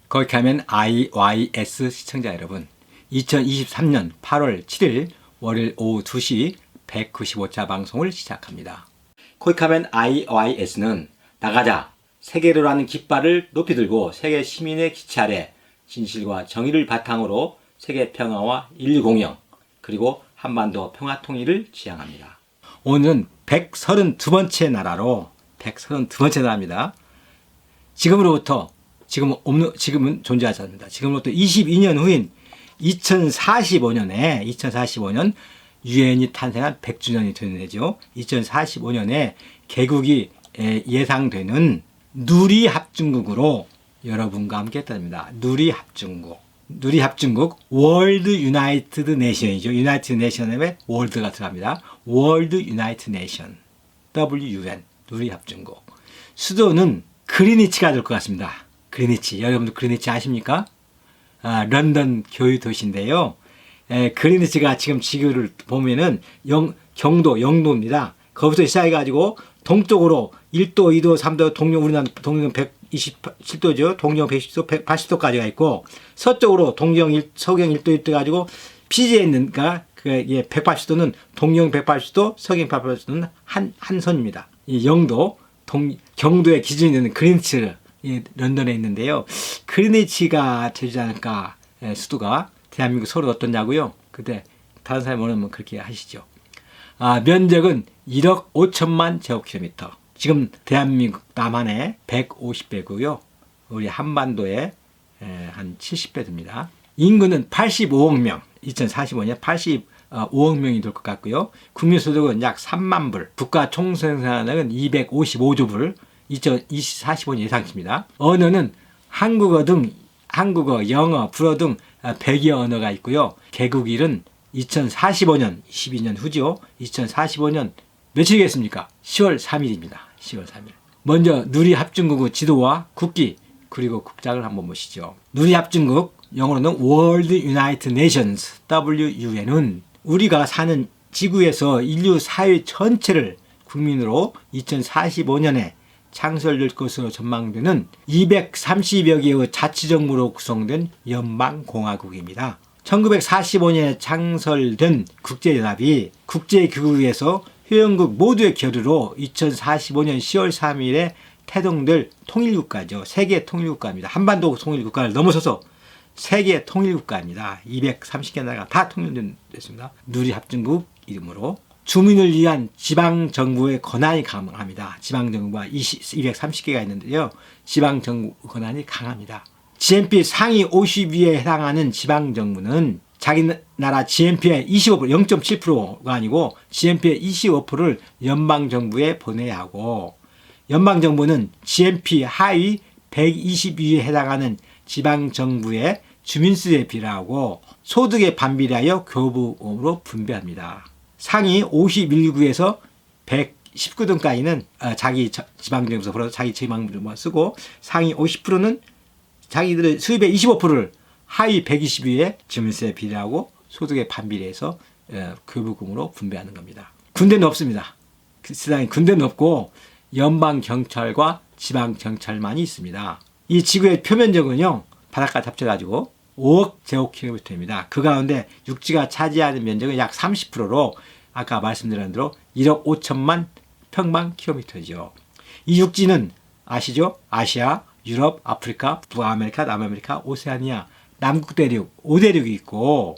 거기 가면 IYS 시청자 여러분, 2023년 8월 7일 월요일 오후 2시 195차 방송을 시작합니다. 거기 가면 IYS는 나가자, 세계로라는 깃발을 높이 들고 세계 시민의 기치 아래 진실과 정의를 바탕으로 세계 평화와 인류 공영, 그리고 한반도 평화 통일을 지향합니다. 오늘은 132번째 나라로, 132번째 나라입니다. 지금은 존재하지 않습니다. 지금으로부터 22년 후인 2045년 유엔이 탄생한 100주년이 되는 해죠. 2045년에 개국이 예상되는 누리합중국으로 여러분과 함께 했답니다. 누리합중국 월드 유나이티드 네이션이죠. 유나이티드 네이션에 월드가 들어갑니다. 월드 유나이티드 네이션 WUN 누리합중국. 수도는 그리니치가 될 것 같습니다. 그리니치, 여러분들 그리니치 아십니까? 런던 교유 도시인데요. 그리니치가 지금 지구를 보면은 경도, 영도입니다. 거기서 시작해가지고 동쪽으로 1도, 2도, 3도, 우리나라 동경 127도죠. 동경 110도, 180도까지가 있고, 서쪽으로 서경 1도, 1도 가지고, 피지에 있는, 180도는 동경 180도, 서경 180도는 한 선입니다. 이 영도, 경도의 기준이 되는 그리니치, 런던에 있는데요. 그리니치가 되지 않을까, 수도가. 대한민국 서울 어떠냐고요? 근데 다른 사람이 원하면 그렇게 하시죠. 면적은 1억 5천만 제곱킬로미터. 지금 대한민국 남한의 150배고요. 우리 한반도의 한 70배 됩니다. 인구는 85억 명. 2045년에 85억 명이 될 것 같고요. 국민소득은 약 3만 불. 국가 총생산량은 255조 불. 2045년 예상치입니다. 언어는 한국어, 영어, 불어 등 100여 언어가 있고요. 개국일은 2045년, 22년 후죠. 2045년 며칠이겠습니까? 10월 3일입니다. 10월 3일. 먼저 누리합중국의 지도와 국기, 그리고 국장을 한번 보시죠. 누리합중국, 영어로는 World United Nations, WUN은 우리가 사는 지구에서 인류 사회 전체를 국민으로 2045년에 창설될 것으로 전망되는 230여 개의 자치정부로 구성된 연방공화국입니다. 1945년에 창설된 국제연합이 국제기구에서 회원국 모두의 결의로 2045년 10월 3일에 태동될 통일국가죠. 세계 통일국가입니다. 한반도 통일국가를 넘어서서 세계 통일국가입니다. 230개 나라가 다 통일됐습니다. 누리합중국 이름으로. 주민을 위한 지방정부의 권한이 강합니다. 지방정부가 230개가 있는데요. 지방정부 권한이 강합니다. GNP 상위 50위에 해당하는 지방정부는 자기 나라 GNP의 25%, 0.7%가 아니고 GNP의 25%를 연방정부에 보내야 하고, 연방정부는 GNP 하위 120위에 해당하는 지방정부의 주민수에 비례하고 소득에 반비례하여 교부금으로 분배합니다. 상위 51구에서 119등까지는 자기 지방정부에서 벌어서 자기 지방정부만 쓰고, 상위 50%는 자기들의 수입의 25%를 하위 120위에 주민세에 비례하고 소득에 반비례해서 교부금으로 분배하는 겁니다. 군대는 없습니다. 그 세상에 군대는 없고 연방경찰과 지방경찰만이 있습니다. 이 지구의 표면적은요, 바닷가 합쳐가지고 5억 제곱킬로미터입니다. 그 가운데 육지가 차지하는 면적은 약 30%로 아까 말씀드린 대로 1억 5천만 평방킬로미터죠. 이 육지는 아시죠? 아시아, 유럽, 아프리카, 북아메리카, 남아메리카, 오세아니아, 남극대륙, 5대륙이 있고,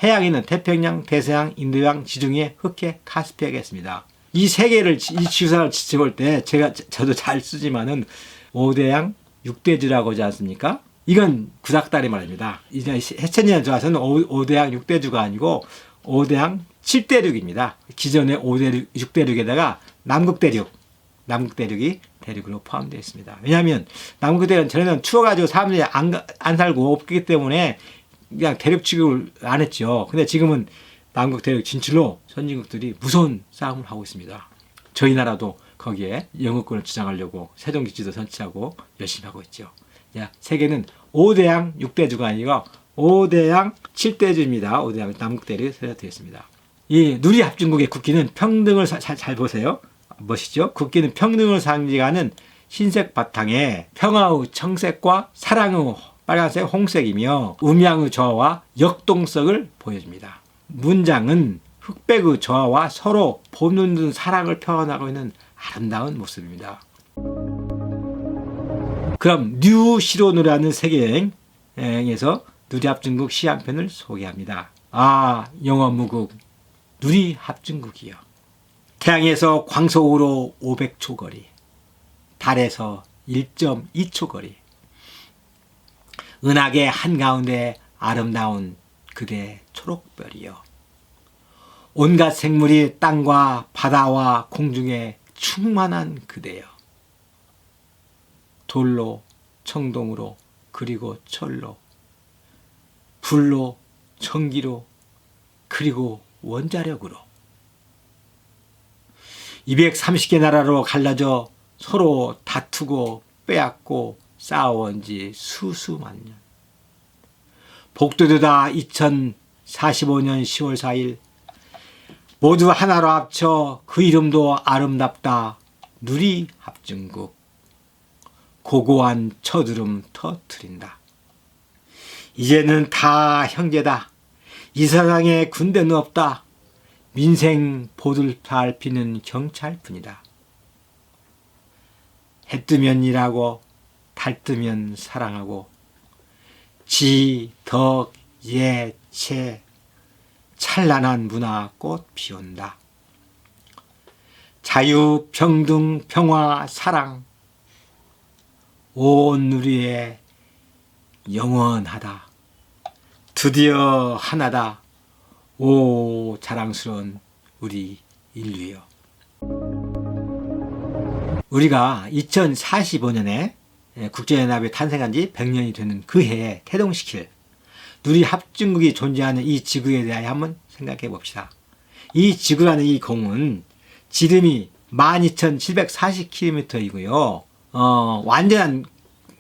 해양에는 태평양, 대서양, 인도양, 지중해, 흑해, 카스피해가 있습니다. 이 세 개를, 이 지구상을 지켜볼 때 저도 잘 쓰지만은 5대양 6대주라고 하지 않습니까? 이건 구닥다리 말입니다. 이제 해천년에 들어와서는 5대양 6대주가 아니고 5대양 7대륙입니다. 기존의 5대륙, 6대륙에다가 남극대륙이 대륙으로 포함되어 있습니다. 왜냐하면 남극대륙은 전에는 추워가지고 사람들이 안 살고 없기 때문에 그냥 대륙 취급을 안 했죠. 근데 지금은 남극대륙 진출로 선진국들이 무서운 싸움을 하고 있습니다. 저희 나라도 거기에 영유권을 주장하려고 세종기지도 선취하고 열심히 하고 있죠. 세계는 5대양 6대주가 아니고 5대양 7대주입니다. 5대양 남극대륙이 되어 있습니다. 이 누리합중국의 국기는 평등을 잘 보세요. 멋이죠? 국기는 평등을 상징하는 흰색 바탕에 평화의 청색과 사랑의 빨간색, 홍색이며 음양의 조화와 역동성을 보여줍니다. 문장은 흑백의 조화와 서로 보는 듯 사랑을 표현하고 있는 아름다운 모습입니다. 그럼 뉴시로누라는 세계여행에서 누리합중국 시 한 편을 소개합니다. 영어 무국 누리합중국이요. 태양에서 광속으로 500초 거리, 달에서 1.2초 거리, 은하계 한가운데 아름다운 그대 초록별이요. 온갖 생물이 땅과 바다와 공중에 충만한 그대요. 돌로, 청동으로, 그리고 철로, 불로, 전기로, 그리고 원자력으로 230개 나라로 갈라져 서로 다투고 빼앗고 싸워온 지 수수만 년. 복도되다 2045년 10월 4일 모두 하나로 합쳐 그 이름도 아름답다. 누리합중국. 고고한 처드름 터트린다. 이제는 다 형제다. 이 세상에 군대는 없다. 민생 보들팔 피는 경찰뿐이다. 해 뜨면 일하고 달 뜨면 사랑하고 지, 덕, 예, 채 찬란한 문화 꽃 피운다. 자유, 평등, 평화, 사랑 온 누리에 영원하다. 드디어 하나다. 오 자랑스러운 우리 인류여. 우리가 2045년에 국제연합이 탄생한 지 100년이 되는 그 해에 태동시킬 누리합중국이 존재하는 이 지구에 대하여 한번 생각해 봅시다. 이 지구라는 이 공은 지름이 12,740km이고요. 완전한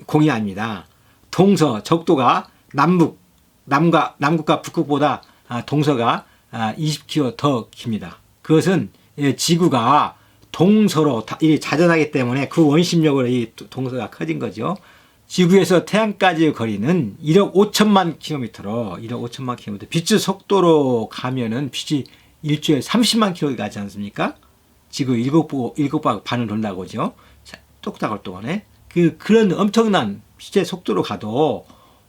공이 아닙니다. 동서, 적도가 남극과 북극보다 동서가 20km 더 깁니다. 그것은 지구가 동서로 자전하기 때문에 그 원심력으로 이 동서가 커진 거죠. 지구에서 태양까지의 거리는 1억 5천만 킬로미터로 1억 5천만 킬로미터. 빛의 속도로 가면은 빛이 일주일에 30만 킬로미터 가지 않습니까? 지구 7박 반을 돈다고 하죠. 똑딱할 동안에. 그런 엄청난 빛의 속도로 가도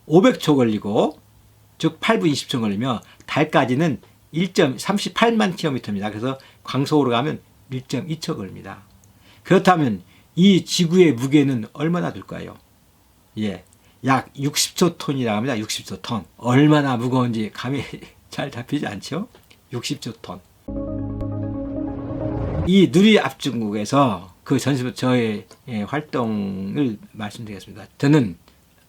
500초 걸리고, 즉 8분 20초 걸리며 달까지는 1.38만 킬로미터입니다. 그래서 광속으로 가면 1.2초 걸립니다. 그렇다면 이 지구의 무게는 얼마나 될까요? 약 60조 톤이라고 합니다. 60조 톤. 얼마나 무거운지 감이 잘 잡히지 않죠? 60조 톤. 이 누리합중국에서 그 전시부터 저의 활동을 말씀드리겠습니다. 저는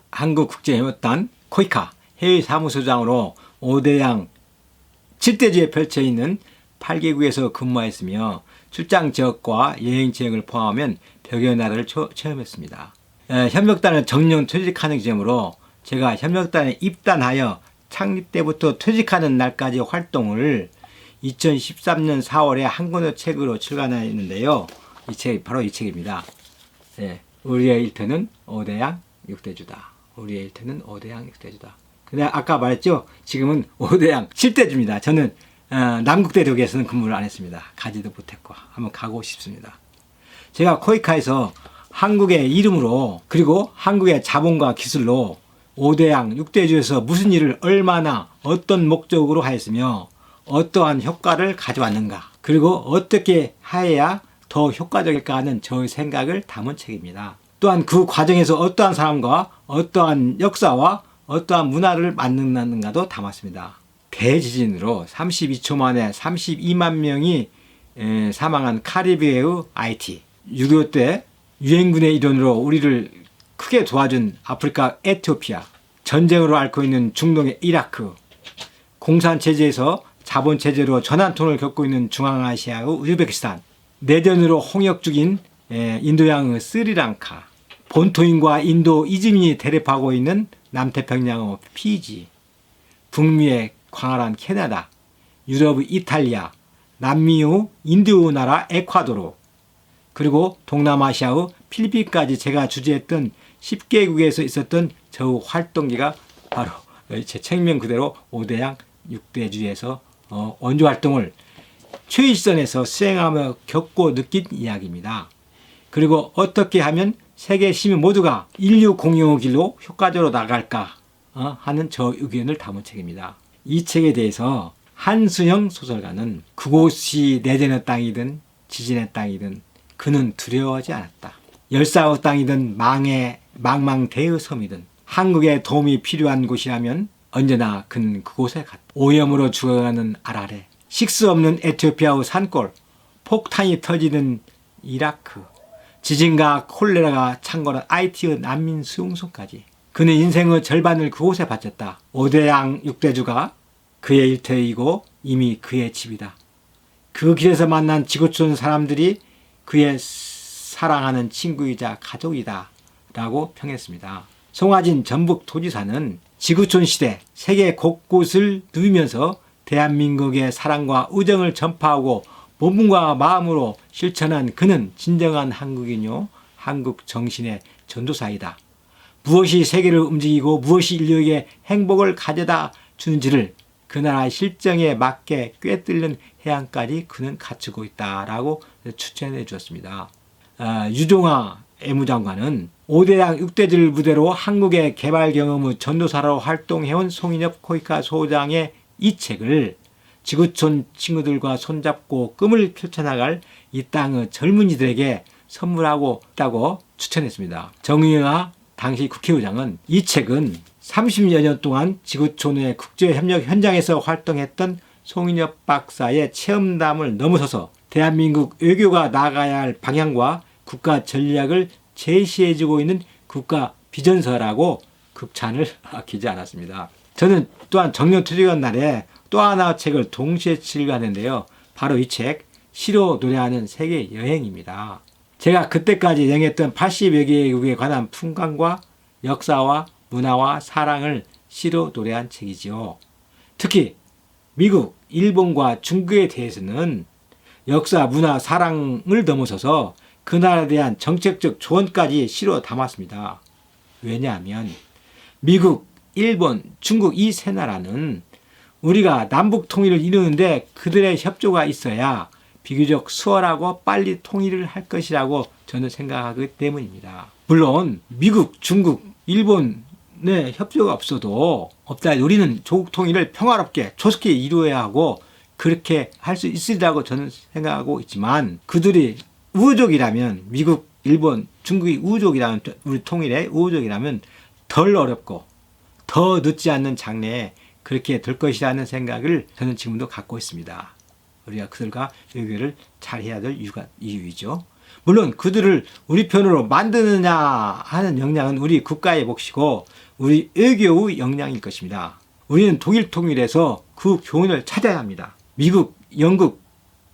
한국국제해무단 코이카 해외 사무소장으로 5대양 7대지에 펼쳐 있는 8개국에서 근무하였으며 출장 지역과 여행 지역을 포함하면 100여 나라를 체험했습니다. 협력단을 정년 퇴직하는 기점으로 제가 협력단에 입단하여 창립 때부터 퇴직하는 날까지 활동을 2013년 4월에 한 권의 책으로 출간하였는데요. 이 책, 바로 이 책입니다. 우리의 일터는 5대양 6대주다. 우리의 일터는 5대양 6대주다. 근데 아까 말했죠? 지금은 5대양 7대주입니다. 저는 남극대륙에서는 근무를 안 했습니다. 가지도 못했고 한번 가고 싶습니다. 제가 코이카에서 한국의 이름으로 그리고 한국의 자본과 기술로 5대양 6대주에서 무슨 일을 얼마나 어떤 목적으로 하였으며 어떠한 효과를 가져왔는가, 그리고 어떻게 하여야 더 효과적일까 하는 저의 생각을 담은 책입니다. 또한 그 과정에서 어떠한 사람과 어떠한 역사와 어떠한 문화를 만났는가도 담았습니다. 대지진으로 32초 만에 32만 명이 사망한 카리브해의 아이티, 6.25 때 유엔군의 일원으로 우리를 크게 도와준 아프리카 에티오피아, 전쟁으로 앓고 있는 중동의 이라크, 공산체제에서 자본체제로 전환통을 겪고 있는 중앙아시아의 우즈베키스탄, 내전으로 홍역 중인 인도양의 스리랑카, 본토인과 인도 이주민이 대립하고 있는 남태평양의 피지, 북미의 광활한 캐나다, 유럽의 이탈리아, 남미의 인도 나라 에콰도르, 그리고 동남아시아의 필리핀까지 제가 주재했던 10개국에서 있었던 저 활동기가 바로 제 책명 그대로 5대양 6대주에서 원조 활동을 최일선에서 수행하며 겪고 느낀 이야기입니다. 그리고 어떻게 하면 세계 시민 모두가 인류 공용의 길로 효과적으로 나갈까 하는 저 의견을 담은 책입니다. 이 책에 대해서 한수영 소설가는 그곳이 내전의 땅이든 지진의 땅이든 그는 두려워하지 않았다. 열사의 땅이든 망망대의 섬이든 한국에 도움이 필요한 곳이라면 언제나 그는 그곳에 갔다. 오염으로 죽어가는 아라레, 식수 없는 에티오피아의 산골, 폭탄이 터지는 이라크, 지진과 콜레라가 창궐한 아이티의 난민 수용소까지 그는 인생의 절반을 그곳에 바쳤다. 5대양 6대주가 그의 일터이고 이미 그의 집이다. 그 길에서 만난 지구촌 사람들이 그의 사랑하는 친구이자 가족이다 라고 평했습니다. 송하진 전북도지사는 지구촌 시대 세계 곳곳을 누비면서 대한민국의 사랑과 우정을 전파하고 몸과 마음으로 실천한 그는 진정한 한국인요, 한국 정신의 전도사이다. 무엇이 세계를 움직이고 무엇이 인류에게 행복을 가져다 주는지를 그 나라의 실정에 맞게 꿰뚫는 해안까지 그는 갖추고 있다라고 추천해 주었습니다. 유종하 외무장관은 5대양 6대주를 무대로 한국의 개발 경험의 전도사로 활동해온 송인엽 코이카 소장의 이 책을 지구촌 친구들과 손잡고 꿈을 펼쳐나갈 이 땅의 젊은이들에게 선물하고 있다고 추천했습니다. 정의화 당시 국회의장은 이 책은 30여 년 동안 지구촌의 국제협력 현장에서 활동했던 송인엽 박사의 체험담을 넘어서서 대한민국 외교가 나아가야 할 방향과 국가 전략을 제시해주고 있는 국가 비전서라고 극찬을 아끼지 않았습니다. 저는 또한 정년퇴직한 날에 또 하나 책을 동시에 출간했는데요. 바로 이 책, 시로 노래하는 세계 여행입니다. 제가 그때까지 여행했던 80여 개국에 관한 풍광과 역사와 문화와 사랑을 시로 노래한 책이지요. 특히 미국, 일본과 중국에 대해서는 역사, 문화, 사랑을 넘어서서 그 나라에 대한 정책적 조언까지 시로 담았습니다. 왜냐하면 미국, 일본, 중국 이 세 나라는 우리가 남북 통일을 이루는데 그들의 협조가 있어야 비교적 수월하고 빨리 통일을 할 것이라고 저는 생각하기 때문입니다. 물론 미국, 중국, 일본의 협조가 없다. 우리는 조국 통일을 평화롭게 조속히 이루어야 하고 그렇게 할 수 있으리라고 저는 생각하고 있지만 그들이 우호적이라면 미국, 일본, 중국이 우호적이라면 우리 통일에 우호적이라면 덜 어렵고 더 늦지 않는 장래에 그렇게 될 것이라는 생각을 저는 지금도 갖고 있습니다. 우리가 그들과 외교를 잘해야 될 이유이죠. 물론 그들을 우리 편으로 만드느냐 하는 역량은 우리 국가의 몫이고 우리 외교의 역량일 것입니다. 우리는 독일 통일에서 그 교훈을 찾아야 합니다. 미국, 영국,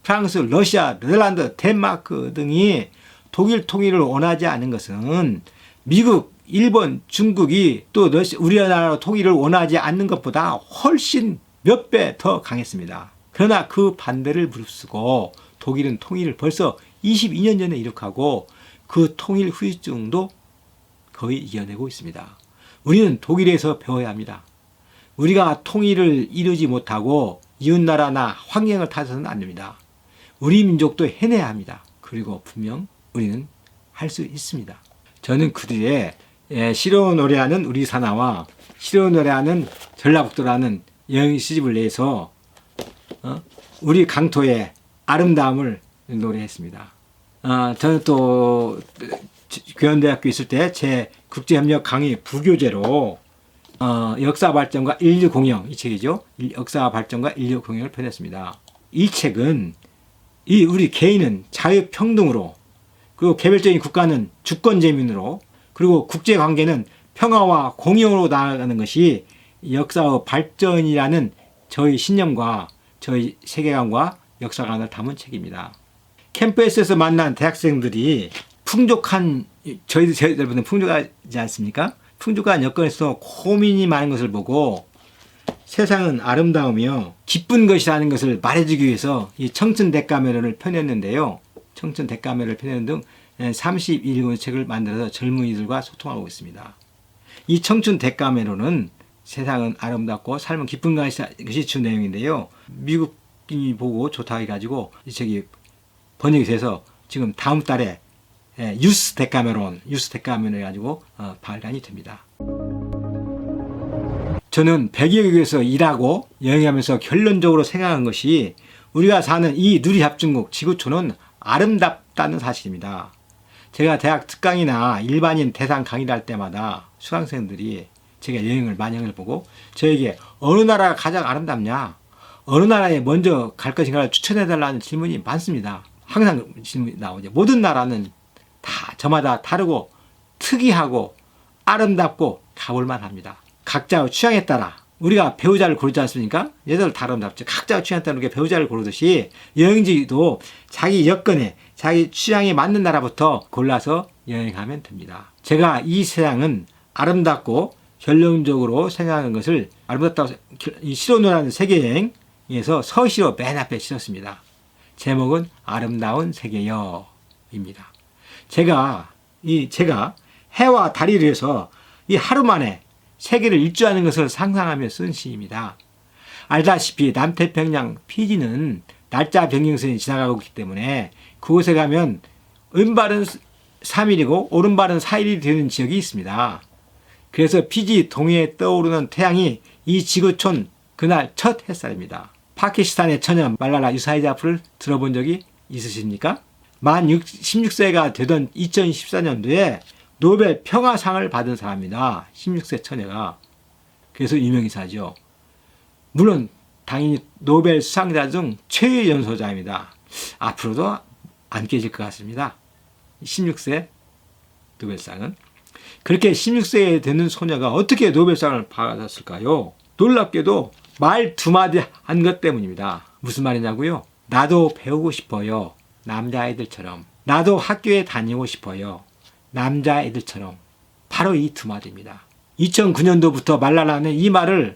프랑스, 러시아, 네덜란드, 덴마크 등이 독일 통일을 원하지 않은 것은 미국, 일본, 중국이 또 우리나라 통일을 원하지 않는 것보다 훨씬 몇 배 더 강했습니다. 그러나 그 반대를 무릅쓰고 독일은 통일을 벌써 22년 전에 이룩하고 그 통일 후유증도 거의 이겨내고 있습니다. 우리는 독일에서 배워야 합니다. 우리가 통일을 이루지 못하고 이웃나라나 환경을 탓해서는 안 됩니다. 우리 민족도 해내야 합니다. 그리고 분명 우리는 할 수 있습니다. 저는 그들의 시로 노래하는 우리 사나와 시로 노래하는 전라북도라는 여행 시집을 내서 우리 강토의 아름다움을 노래했습니다. 저는 또 교연대학교 있을 때 제 국제협력 강의 부교재로 역사 발전과 인류 공영 이 책이죠. 역사 발전과 인류 공영을 펴냈습니다. 이 책은 우리 개인은 자유평등으로 그리고 개별적인 국가는 주권재민으로 그리고 국제관계는 평화와 공영으로 나아가는 것이 역사의 발전이라는 저희 신념과 저희 세계관과 역사관을 담은 책입니다. 캠퍼스에서 만난 대학생들이 풍족한 저희들보다는 풍족하지 않습니까? 풍족한 여건에서 고민이 많은 것을 보고 세상은 아름다우며 기쁜 것이라는 것을 말해주기 위해서 이 청춘 데카메론을 펴냈는데요. 청춘 데카메론을 펴내는 등 31권의 책을 만들어서 젊은이들과 소통하고 있습니다. 이 청춘 덱카메론은 세상은 아름답고 삶은 기쁜 것이 주 내용인데요. 미국인이 보고 좋다고 해가지고 이 책이 번역이 돼서 지금 다음 달에 유스 덱카메론 해가지고 발간이 됩니다. 저는 100여 개국에서 일하고 여행하면서 결론적으로 생각한 것이 우리가 사는 이 누리합중국 지구촌은 아름답다는 사실입니다. 제가 대학 특강이나 일반인 대상 강의를 할 때마다 수강생들이 제가 여행을 보고 저에게 어느 나라가 가장 아름답냐, 어느 나라에 먼저 갈 것인가를 추천해달라는 질문이 많습니다. 항상 질문이 나오죠. 모든 나라는 다 저마다 다르고 특이하고 아름답고 가볼만 합니다. 각자의 취향에 따라 우리가 배우자를 고르지 않습니까? 여자들 다 아름답죠. 각자의 취향에 따라 우리가 배우자를 고르듯이 여행지도 자기 여건에 자기 취향에 맞는 나라부터 골라서 여행하면 됩니다. 제가 이 세상은 아름답고 결론적으로 생각하는 것을 아름답다고 실어놓으라는 세계여행에서 서시로 맨 앞에 실었습니다. 제목은 아름다운 세계여입니다. 제가 해와 달을 위해서 이 하루 만에 세계를 일주하는 것을 상상하며 쓴 시입니다. 알다시피 남태평양 피지는 날짜 변경선이 지나가고 있기 때문에 그곳에 가면 왼발은 3일이고 오른발은 4일이 되는 지역이 있습니다. 그래서 피지 동해에 떠오르는 태양이 이 지구촌 그날 첫 햇살입니다. 파키스탄의 처녀 말랄라 유사이자프를 들어본 적이 있으십니까? 만 16세가 되던 2014년도에 노벨 평화상을 받은 사람입니다. 16세 처녀가. 그래서 유명인사죠. 물론 당연히 노벨 수상자 중 최애 연소자입니다. 앞으로도 안 깨질 것 같습니다. 16세 노벨상은. 그렇게 16세 되는 소녀가 어떻게 노벨상을 받았을까요? 놀랍게도 말 두 마디 한 것 때문입니다. 무슨 말이냐고요? 나도 배우고 싶어요. 남자애들처럼. 나도 학교에 다니고 싶어요. 남자애들처럼. 바로 이 두 마디입니다. 2009년도부터 말랄라는 이 말을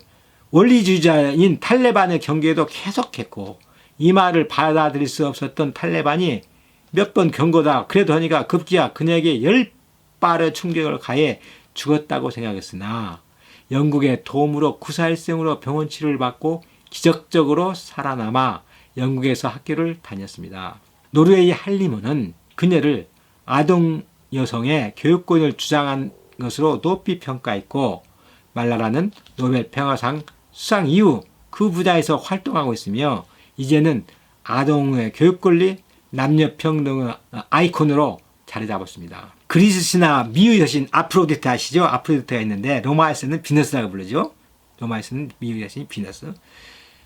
원리주의자인 탈레반의 경계에도 계속했고 이 말을 받아들일 수 없었던 탈레반이 몇 번 경고다 그래도 하니까 급기야 그녀에게 10발의 충격을 가해 죽었다고 생각했으나 영국의 도움으로 구사일생으로 병원 치료를 받고 기적적으로 살아남아 영국에서 학교를 다녔습니다. 노르웨이 할리먼은 그녀를 아동 여성의 교육권을 주장한 것으로 높이 평가했고 말랄라는 노벨 평화상 수상 이후 그 분야에서 활동하고 있으며 이제는 아동의 교육권리, 남녀평등의 아이콘으로 자리 잡았습니다. 그리스 신화 미의 여신 아프로디테 아시죠? 아프로디테가 있는데 로마에서는 비너스라고 부르죠. 로마에서는 미의 여신이 비너스.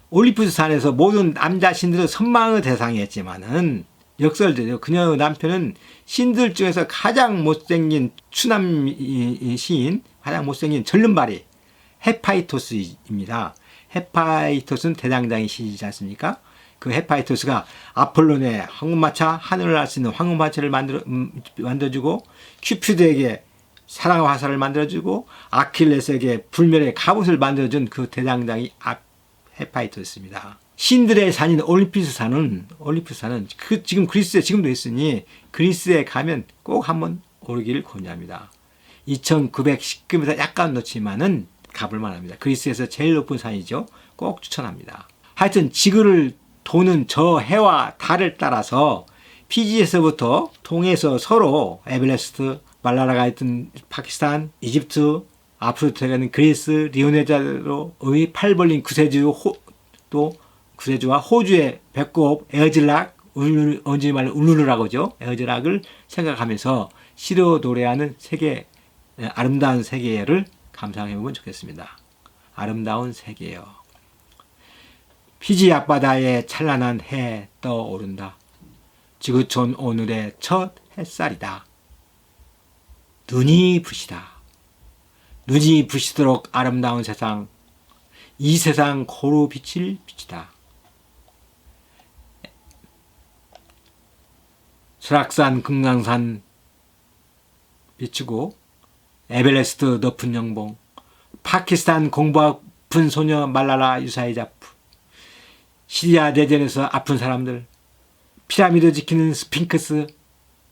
올림푸스 산에서 모든 남자 신들은 선망의 대상이었지만은 역설대로 그녀의 남편은 신들 중에서 가장 못생긴 추남 시인, 가장 못생긴 절름발이 헤파이토스입니다. 헤파이토스는 대장장이 시이지 않습니까? 그 헤파이토스가 아폴론의 황금마차, 하늘을 날 수 있는 황금마차를 만들어주고 큐피드에게 사랑의 화살을 만들어주고 아킬레스에게 불멸의 갑옷을 만들어준 그 대장장이 헤파이토스입니다. 신들의 산인 올림푸스산은 지금 그리스에 지금도 있으니 그리스에 가면 꼭 한번 오르기를 권유합니다. 2,910km 약간 높지만은 가볼 만합니다. 그리스에서 제일 높은 산이죠. 꼭 추천합니다. 하여튼 지구를 도는 저 해와 달을 따라서 피지에서부터 통해서 서로 에베레스트, 말라라가 있던 파키스탄, 이집트, 아프리카가 있는 그리스, 리오네자로의 팔 벌린 구세주와 호주의 배꼽 에어즐락, 언제 말로 울루르라고 하죠. 에어즐락을 생각하면서 시로 노래하는 세계, 아름다운 세계를 감상해보면 좋겠습니다. 아름다운 세계요. 피지 앞바다에 찬란한 해 떠오른다. 지구촌 오늘의 첫 햇살이다. 눈이 부시다. 눈이 부시도록 아름다운 세상. 이 세상 고루 빛을 비치다. 설악산 금강산 비추고 에베레스트 높은 영봉, 파키스탄 공부 아픈 소녀 말랄라 유사이자프, 시리아 내전에서 아픈 사람들, 피라미드 지키는 스핑크스,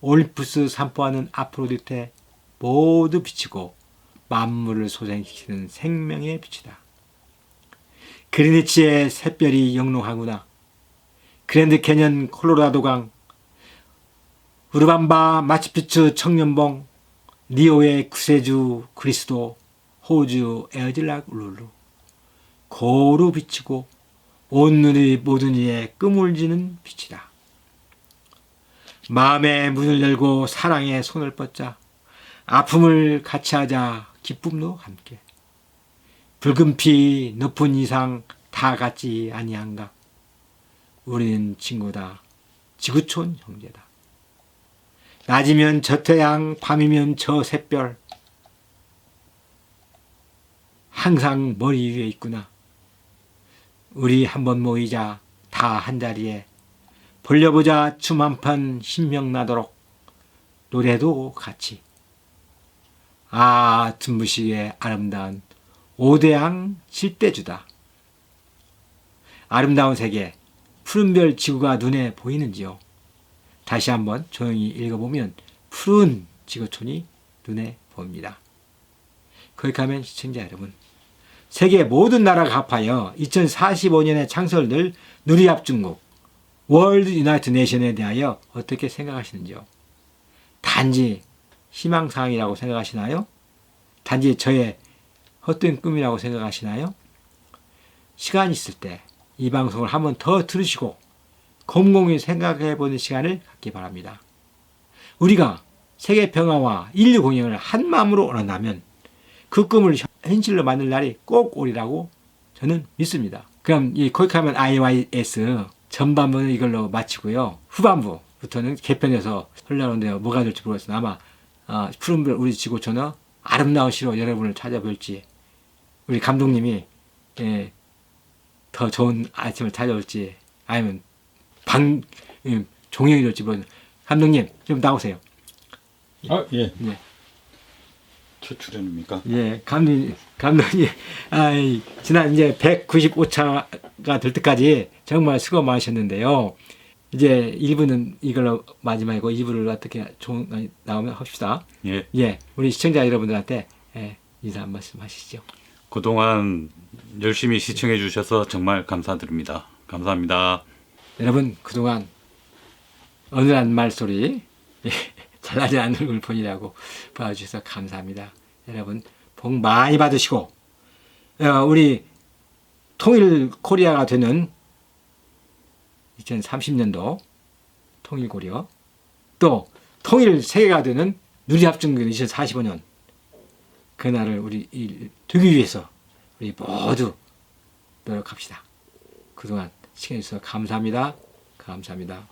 올림푸스 산포하는 아프로디테 모두 비치고 만물을 소생시키는 생명의 빛이다. 그리니치의 샛별이 영롱하구나. 그랜드 캐년 콜로라도강, 우르밤바 마추픽추 청년봉, 리오의 구세주 그리스도, 호주 에어질락 울룰루. 고루 비치고 온누리 모든 이의 끄물지는 빛이다. 마음의 문을 열고 사랑의 손을 뻗자. 아픔을 같이 하자. 기쁨도 함께. 붉은 피 높은 이상 다 같지 아니한가. 우리는 친구다. 지구촌 형제다. 낮이면 저 태양, 밤이면 저 샛별. 항상 머리 위에 있구나. 우리 한번 모이자. 다 한자리에. 벌려보자 춤 한판 신명나도록. 노래도 같이. 아, 든무시의 아름다운 오대양 칠대주다. 아름다운 세계, 푸른별 지구가 눈에 보이는지요? 다시 한번 조용히 읽어보면 푸른 지구촌이 눈에 보입니다. 거기 가면 시청자 여러분, 세계 모든 나라가 합하여 2045년에 창설될 누리합중국 월드 유나이트 네이션에 대하여 어떻게 생각하시는지요? 단지 희망사항이라고 생각하시나요? 단지 저의 헛된 꿈이라고 생각하시나요? 시간 있을 때 이 방송을 한번 더 들으시고 곰곰이 생각해 보는 시간을 갖기 바랍니다. 우리가 세계 평화와 인류 공영을 한 마음으로 원한다면 그 꿈을 현실로 만들 날이 꼭 오리라고 저는 믿습니다. 그럼 이 코이카면 IYS 전반부는 이걸로 마치고요. 후반부부터는 개편해서 흘러오는데요. 뭐가 될지 모르겠어요. 아마 푸른별 우리 지구촌은 아름다운 시로 여러분을 찾아뵐지, 우리 감독님이 더 좋은 아침을 찾아올지, 아니면 종영이 될지 모르겠어요. 감독님 좀 나오세요. 아, 예. 예. 첫 출연입니까? 예, 감독님, 지난 이제 195차가 될 때까지 정말 수고 많으셨는데요. 이제 1부는 이걸로 마지막이고 2부를 어떻게 나오면 합시다. 예. 예, 우리 시청자 여러분들한테 인사 한 말씀 하시죠. 그동안 열심히 시청해 주셔서 정말 감사드립니다. 감사합니다. 여러분 그동안 어느한 말소리 잘나지 않는 얼굴 본이라고 봐주셔서 감사합니다. 여러분 복 많이 받으시고 우리 통일 코리아가 되는 2030년도 통일 고려, 또 통일 세계가 되는 누리합중국 2045년 그날을 우리 되기 위해서 우리 모두 노력합시다. 그동안 시청해 주셔서 감사합니다. 감사합니다.